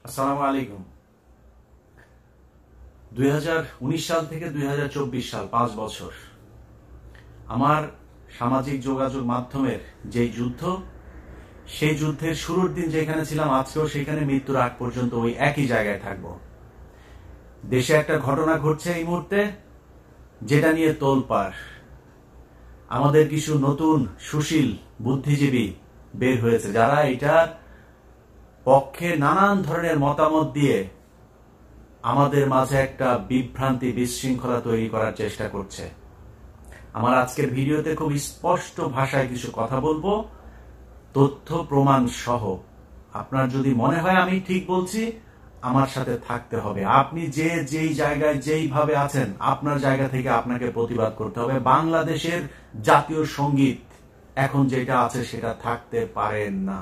আসসালামু আলাইকুম। 2019 সাল থেকে 2024 সাল 5 বছর আমার সামাজিক যোগাযোগ মাধ্যমের যে যুদ্ধ, সেই যুদ্ধের শুরুর দিন যেখানে ছিলাম আজকেও সেখানে, মৃত্যুর আগ পর্যন্ত ওই একই জায়গায় থাকব। দেশে একটা ঘটনা ঘটছে এই মুহূর্তে, যেটা নিয়ে তোলপাড়। আমাদের কিছু নতুন সুশীল বুদ্ধিজীবী বের হয়েছে, যারা এটার পক্ষে নানান ধরনের মতামত দিয়ে আমাদের মাঝে একটা বিভ্রান্তি, বিশৃঙ্খলা তৈরি করার চেষ্টা করছে। আমার আজকের ভিডিওতে খুব স্পষ্ট ভাষায় কিছু কথা বলবো, তথ্য প্রমাণ সহ। আপনার যদি মনে হয় আমি ঠিক বলছি, আমার সাথে থাকতে হবে। আপনি যেই জায়গায় যেইভাবে আছেন, আপনার জায়গা থেকে আপনাকে প্রতিবাদ করতে হবে। বাংলাদেশের জাতীয় সঙ্গীত এখন যেটা আছে সেটা থাকতে পারেন না।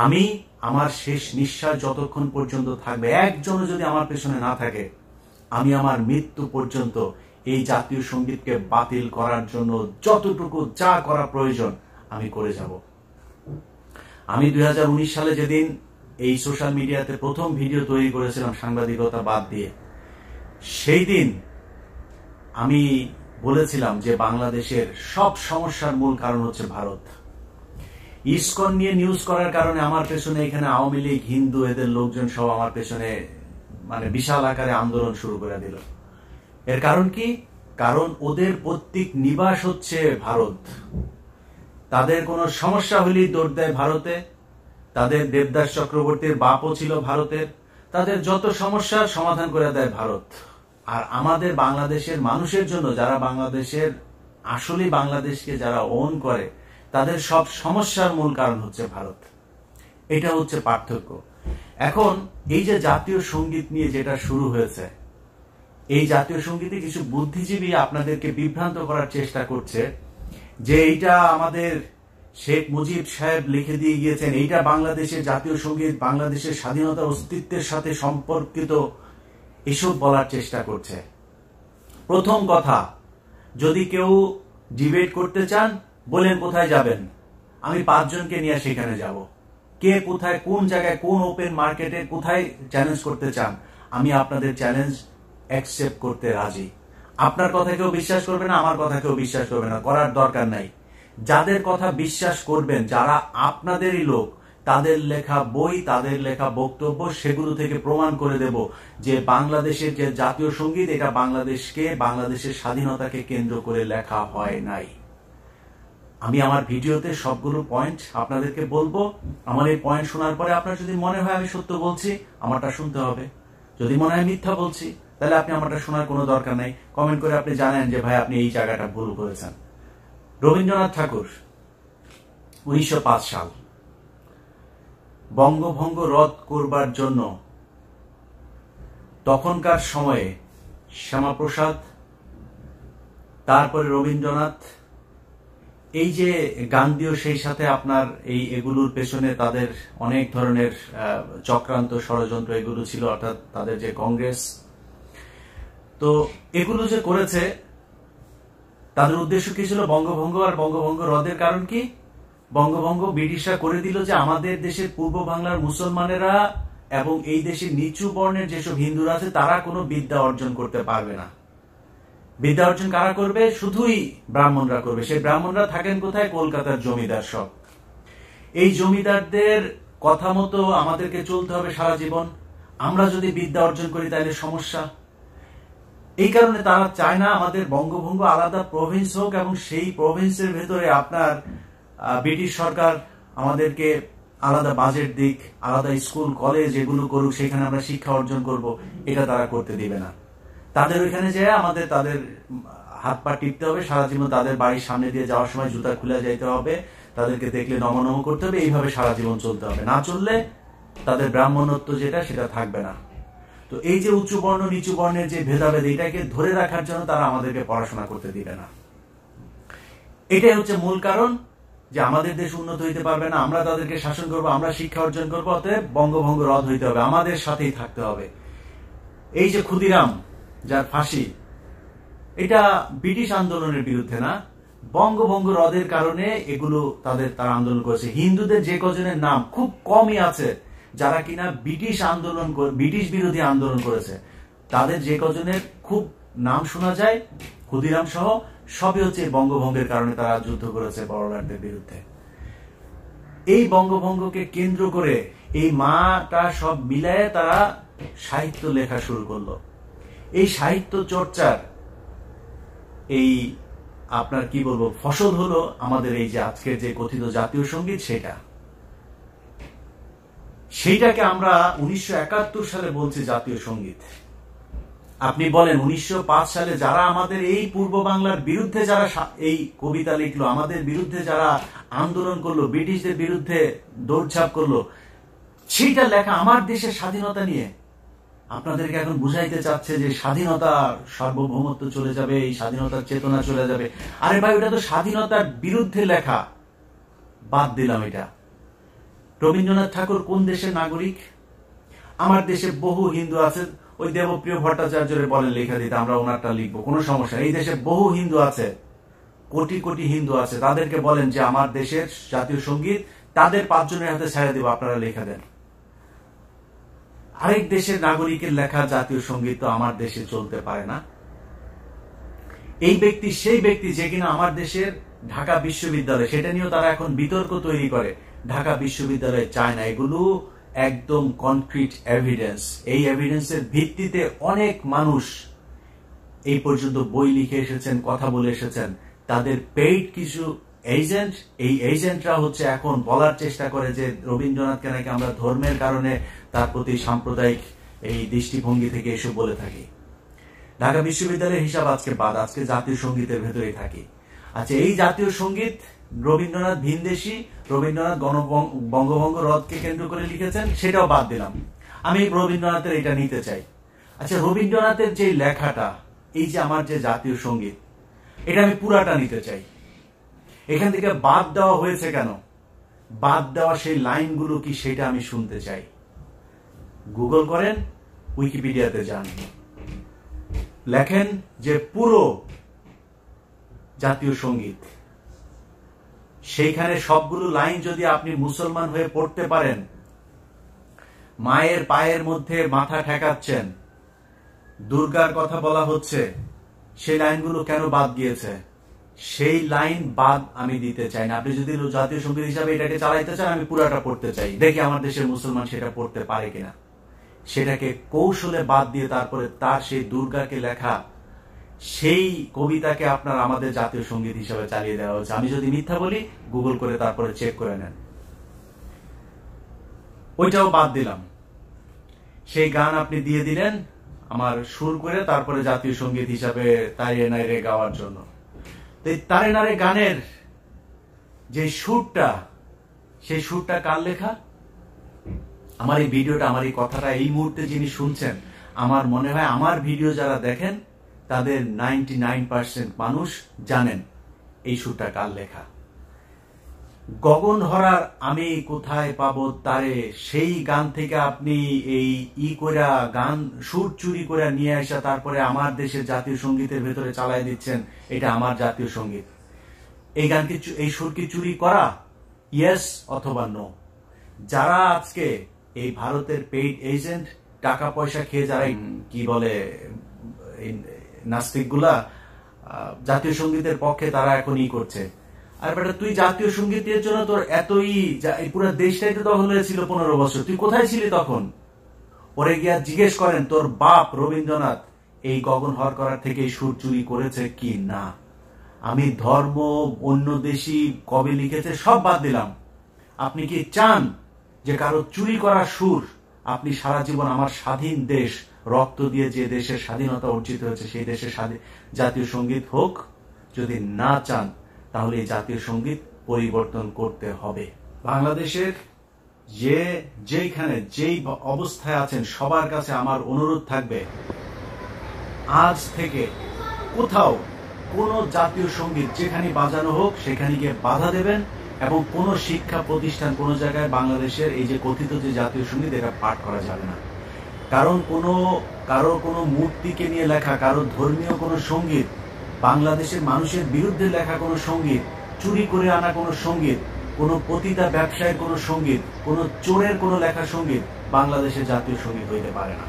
আমি আমার শেষ নিঃশ্বাস যতক্ষণ পর্যন্ত থাকবে, একজনও যদি আমার পেছনে না থাকে, আমি আমার মৃত্যু পর্যন্ত এই জাতীয় সঙ্গীতকে বাতিল করার জন্য যতটুকু যা করা প্রয়োজন আমি করে যাব। আমি 2019 সালে যেদিন এই সোশ্যাল মিডিয়াতে প্রথম ভিডিও তৈরি করেছিলাম সাংবাদিকতা বাদ দিয়ে, সেই দিন আমি বলেছিলাম যে বাংলাদেশের সব সমস্যার মূল কারণ হচ্ছে ভারত। ইসকন নিয়ে নিউজ করার কারণে আমার পেছনে এখানে আওয়ামী লীগ, হিন্দু, এদের লোকজন সব আমার পেছনে বিশাল আকারে আন্দোলন শুরু করে দিল। এর কারণ কি? কারণ ওদের পৈতৃক নিবাস হচ্ছে ভারত। তাদের কোনো সমস্যা হলেই দৌড় দেয় ভারতে। তাদের দেবদাস চক্রবর্তীর বাপও ছিল ভারতের। তাদের যত সমস্যার সমাধান করে দেয় ভারত। আর আমাদের বাংলাদেশের মানুষের জন্য, যারা বাংলাদেশের আসলে বাংলাদেশকে যারা ওন করে, তাদের সব সমস্যার মূল কারণ হচ্ছে ভারত। এটা হচ্ছে পার্থক্য। এখন এই যে জাতীয় সঙ্গীত নিয়ে যেটা শুরু হয়েছে, এই জাতীয় সঙ্গীতে কিছু বুদ্ধিজীবী আপনাদেরকে বিভ্রান্ত করার চেষ্টা করছে যে এইটা আমাদের শেখ মুজিব সাহেব লিখে দিয়ে গিয়েছেন, এইটা বাংলাদেশের জাতীয় সঙ্গীত, বাংলাদেশের স্বাধীনতা অস্তিত্বের সাথে সম্পর্কিত, এসব বলার চেষ্টা করছে। প্রথম কথা, যদি কেউ ডিবেট করতে চান, বলেন কোথায় যাবেন, আমি 5 জনকে নিয়ে সেখানে যাব। কে কোথায়, কোন জায়গায়, কোন ওপেন মার্কেটে কোথায় চ্যালেঞ্জ করতে চান, আমি আপনাদের চ্যালেঞ্জ অ্যাকসেপ্ট করতে রাজি। আপনার কথা কেউ বিশ্বাস করবে না, আমার কথা কেউ বিশ্বাস করবে না, করার দরকার নাই। যাদের কথা বিশ্বাস করবেন, যারা আপনাদেরই লোক, তাদের লেখা বই, তাদের লেখা বক্তব্য, সেগুলো থেকে প্রমাণ করে দেব যে বাংলাদেশের যে জাতীয় সঙ্গীত, এটা বাংলাদেশকে, বাংলাদেশের স্বাধীনতাকে কেন্দ্র করে লেখা হয় নাই। আমি আমার ভিডিওতে সবগুলো পয়েন্ট আপনাদেরকে বলবো। আমার এই পয়েন্ট শোনার পরে আপনার যদি মনে হয় আমি সত্য বলছি, আমারটা শুনতে হবে। যদি মনে হয় মিথ্যা বলছি, তাহলে আপনি আমারটা শোনার কোনো দরকার নাই। কমেন্ট করে আপনি জানেন যে ভাই আপনি এই জায়গাটা ভুল করেছেন। রবীন্দ্রনাথ ঠাকুর 1905 সাল বঙ্গভঙ্গ রদ করবার জন্য তখনকার সময়ে শ্যামাপ্রসাদ, তারপরে রবীন্দ্রনাথ, এই যে গান্ধীও সেই সাথে আপনার এগুলোর পেছনে তাদের অনেক ধরনের চক্রান্ত, ষড়যন্ত্র এগুলো ছিল, অর্থাৎ তাদের যে কংগ্রেস, তো এগুলো যে করেছে, তাদের উদ্দেশ্য কি ছিল? বঙ্গভঙ্গ। আর বঙ্গভঙ্গ রদের কারণ কি? বঙ্গভঙ্গ ব্রিটিশরা করে দিল যে আমাদের দেশের পূর্ব বাংলার মুসলমানেরা এবং এই দেশের নিচু বর্ণের যেসব হিন্দুরা আছে, তারা কোনো বিদ্যা অর্জন করতে পারবে না। বিদ্যা অর্জন কারা করবে? শুধুই ব্রাহ্মণরা করবে। সেই ব্রাহ্মণরা থাকেন কোথায়? কলকাতার জমিদার সব। এই জমিদারদের কথা মতো আমাদেরকে চলতে হবে সারা জীবন। আমরা যদি বিদ্যা অর্জন করি তাহলে সমস্যা। এই কারণে তারা চায় না আমাদের বঙ্গভঙ্গ আলাদা প্রভিন্স হোক, এবং সেই প্রভিন্সের ভেতরে আপনার ব্রিটিশ সরকার আমাদেরকে আলাদা বাজেট দিক, আলাদা স্কুল কলেজ এগুলো করুক, সেখানে আমরা শিক্ষা অর্জন করব, এটা তারা করতে দিবে না। তাদের ওইখানে যে আমাদের তাদের হাত পা টিপতে হবে সারা জীবন, তাদের বাড়ির সামনে দিয়ে যাওয়ার সময় জুতা খুলে যাইতে হবে, তাদেরকে দেখলে নমনম করতে হবে, এইভাবে সারা জীবন চলতে হবে। না চললে তাদের ব্রাহ্মণত্ব যেটা, সেটা থাকবে না। তো এই যে উঁচু বর্ণ নিচু বর্ণের যে ভেদাভেদ, এটাকে ধরে রাখার জন্য তারা আমাদেরকে পড়াশোনা করতে দিবে না। এটাই হচ্ছে মূল কারণ যে আমাদের দেশ উন্নত হইতে পারবে না। আমরা তাদেরকে শাসন করবো, আমরা শিক্ষা অর্জন করবো, অতএব বঙ্গভঙ্গ রদ হইতে হবে, আমাদের সাথেই থাকতে হবে। এই যে ক্ষুদিরাম যার ফাঁসি, এটা ব্রিটিশ আন্দোলনের বিরুদ্ধে না, বঙ্গভঙ্গ রদের কারণে এগুলো তারা আন্দোলন করেছে। হিন্দুদের যে কজনের নাম খুব কমই আছে যারা কিনা ব্রিটিশ বিরোধী আন্দোলন করেছে, তাদের যে কজনের খুব নাম শোনা যায়, ক্ষুদিরাম সহ, সবই হচ্ছে বঙ্গভঙ্গের কারণে তারা যুদ্ধ করেছে বড়লাটদের বিরুদ্ধে। এই বঙ্গভঙ্গকে কেন্দ্র করে এই মাটা সব মিলায়ে তারা সাহিত্য লেখা শুরু করলো। এই সাহিত্য চর্চার এই আপনার কি বলবো ফসল হলো আমাদের এই যে আজকের যে কথিত জাতীয় সঙ্গীত, সেইটাকে আমরা 1971 সালে বলছি জাতীয় সঙ্গীত। আপনি বলেন 1905 সালে যারা আমাদের এই পূর্ব বাংলার বিরুদ্ধে যারা এই কবিতা লিখলো, আমাদের বিরুদ্ধে যারা আন্দোলন করলো, ব্রিটিশদের বিরুদ্ধে দৌড়ঝাঁপ করলো, সেইটা লেখা আমার দেশের স্বাধীনতা নিয়ে আপনাদেরকে এখন বুঝাইতে চাচ্ছে যে স্বাধীনতা, সার্বভৌমত্ব চলে যাবে, এই স্বাধীনতার চেতনা চলে যাবে। আরে ভাই, ওটা তো স্বাধীনতার বিরুদ্ধে লেখা। বাদ দিলাম এটা। রবীন্দ্রনাথ ঠাকুর কোন দেশের নাগরিক? আমার দেশে বহু হিন্দু আছে, ওই দেবপ্রিয় ভট্টাচার্যের বলেন লেখা দিতে, আমরা ওনারটা লিখবো, কোনো সমস্যা। এই দেশে বহু হিন্দু আছে, কোটি কোটি হিন্দু আছে, তাদেরকে বলেন যে আমার দেশের জাতীয় সঙ্গীত তাদের 5 জনের হাতে ছেড়ে দেব, আপনারা লেখা দেন। আরেক দেশের নাগরিকের লেখা জাতীয় সঙ্গীত তো আমার দেশে চলতে পারে না। এই ব্যক্তি সেই ব্যক্তি যে কিনা আমার দেশের ঢাকা বিশ্ববিদ্যালয়, সেটা নিয়েও তারা এখন বিতর্ক তৈরি করে, ঢাকা বিশ্ববিদ্যালয় চায় না। এগুলো একদম কনক্রিট এভিডেন্স। এই এভিডেন্সের ভিত্তিতে অনেক মানুষ এই পর্যন্ত বই লিখে এসেছেন, কথা বলে এসেছেন। তাদের পেইড কিছু এজেন্ট, এই এজেন্টরা হচ্ছে এখন বলার চেষ্টা করে যে রবীন্দ্রনাথকে নাকি আমরা ধর্মের কারণে তার প্রতি সাম্প্রদায়িক এই দৃষ্টিভঙ্গি থেকে এসব বলে থাকি। ঢাকা বিশ্ববিদ্যালয়ের হিসাব আজকে বাদ, আজকে জাতীয় সঙ্গীতের ভেতরেই থাকি। আচ্ছা, এই জাতীয় সঙ্গীত রবীন্দ্রনাথ ভিনদেশী, রবীন্দ্রনাথ বঙ্গভঙ্গ রদকে কেন্দ্র করে লিখেছেন, সেটাও বাদ দিলাম। আমি রবীন্দ্রনাথের এটা নিতে চাই। আচ্ছা, রবীন্দ্রনাথের যে লেখাটা, এই যে আমার যে জাতীয় সঙ্গীত, এটা আমি পুরাটা নিতে চাই। এখান থেকে বাদ দেওয়া হয়েছে কেন, বাদ দেওয়া সেই লাইনগুলো কি, সেটা আমি শুনতে চাই। গুগল করেন, উইকিপিডিয়াতে যান, লেখেন যে পুরো জাতীয় সঙ্গীত, সেইখানে সবগুলো লাইন যদি আপনি মুসলমান হয়ে পড়তে পারেন, মায়ের পায়ের মধ্যে মাথা ঠেকাচ্ছেন, দুর্গার কথা বলা হচ্ছে, সেই লাইনগুলো কেন বাদ গিয়েছে, সেই লাইন বাদ আমি দিতে চাই না। আপনি যদি জাতীয় সঙ্গীত হিসাবে এটাকে চালাইতে চান, আমি পুরাটা পড়তে চাই, দেখি আমার দেশের মুসলমান সেটা পড়তে পারে কিনা। সেটাকে কৌশলে বাদ দিয়ে তারপরে তার সেই দুর্গাকে লেখা সেই কবিতাকে আপনার আমাদের জাতীয় সঙ্গীত হিসাবে চালিয়ে দেওয়া হচ্ছে। আমি যদি মিথ্যা বলি, গুগল করে তারপরে চেক করে নেন। ওইটাও বাদ দিলাম। সেই গান আপনি দিয়ে দিলেন আমার সুর করে, তারপরে জাতীয় সঙ্গীত হিসাবে তারে নারে গাওয়ার জন্য। তারে নারে গানের যে সুরটা, সেই সুরটা কার লেখা? আমার এই ভিডিওটা, আমার এই কথাটা এই মুহূর্তে যিনি শুনছেন, আমার মনে হয় আমার ভিডিও যারা দেখেন তাদের 99% মানুষ জানেন এই সুরটা কার লেখা। গগন হরার আমি কোথায় পাবো তারে, সেই গান থেকে আপনি এই কইরা গান সুর চুরি করে নিয়ে আসা, তারপরে আমার দেশের জাতীয় সঙ্গীতের ভেতরে চালাই দিচ্ছেন, এটা আমার জাতীয় সঙ্গীত। এই গানকে, এই সুর কি চুরি করা? ইয়েস অথবা নো। যারা আজকে এই ভারতের পেইড এজেন্ট, টাকা পয়সা খেয়ে যারা কি বলে নাস্তিক গুলা জাতীয় সঙ্গীতের পক্ষে, তারা এখন করছে। আর বেটা, তুই জাতীয় সঙ্গীতের জন্য তোর এতই, পুরো দেশটাই তো দখল হয়েছিল 15 বছর, তুই কোথায় ছিলি তখন? পরে গিয়া জিজ্ঞেস করেন তোর বাপ রবীন্দ্রনাথ এই গগন হর করার থেকে সুর চুরি করেছে কি না। আমি ধর্ম, অন্য দেশি কবে লিখেছে সব বাদ দিলাম। আপনি কি চান যে কারো চুরি করা সুর আপনি সারা জীবন আমার স্বাধীন দেশ, রক্ত দিয়ে যে দেশের স্বাধীনতা অর্জিত হয়েছে সেই দেশের জাতীয় সঙ্গীত হোক? যদি না চান, তাহলে এই জাতীয় সঙ্গীত পরিবর্তন করতে হবে। বাংলাদেশের যেখানে যেই অবস্থায় আছেন, সবার কাছে আমার অনুরোধ থাকবে, আজ থেকে কোথাও কোন জাতীয় সঙ্গীত যেখানে বাজানো হোক সেখানে গিয়ে বাধা দেবেন, এবং কোন শিক্ষা প্রতিষ্ঠান, কোন জায়গায় বাংলাদেশের এই যে কথিত যে জাতীয় সঙ্গীত, এটা পাঠ করা যাবে না। কারণ কারো কোনো মূর্তিকে নিয়ে লেখা, কারো ধর্মীয় কোনো সঙ্গীত, বাংলাদেশের মানুষের বিরুদ্ধে লেখা কোনো সঙ্গীত, চুরি করে আনা কোনো সঙ্গীত, কোনো পতিতা ব্যবসায়ের কোনো সঙ্গীত, কোনো চোরের কোনো লেখা সঙ্গীত বাংলাদেশের জাতীয় সঙ্গীত হইতে পারে না।